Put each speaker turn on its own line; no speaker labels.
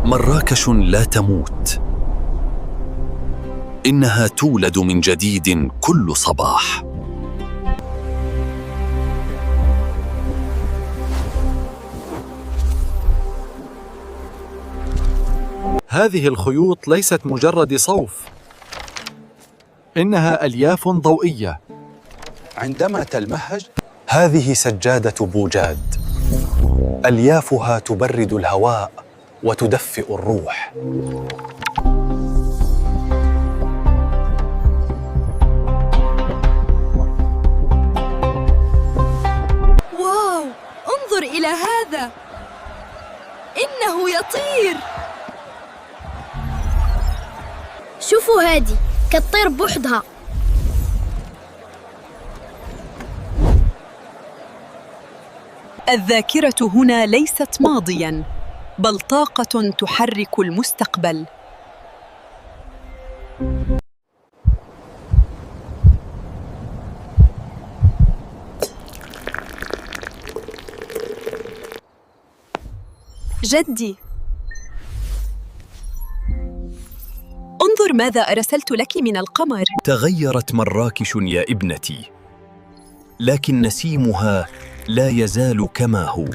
مراكش لا تموت، إنها تولد من جديد كل صباح.
هذه الخيوط ليست مجرد صوف، إنها ألياف ضوئية. عندما تلمهج،
هذه سجادة بوجاد، أليافها تبرد الهواء وتدفئ الروح.
واو، انظر إلى هذا، إنه يطير.
شوفوا هادي كالطير بوحدها.
الذاكرة هنا ليست ماضياً، بل طاقة تحرك المستقبل. جدي، انظر ماذا أرسلت لك من القمر.
تغيرت مراكش يا ابنتي، لكن نسيمها لا يزال كما هو.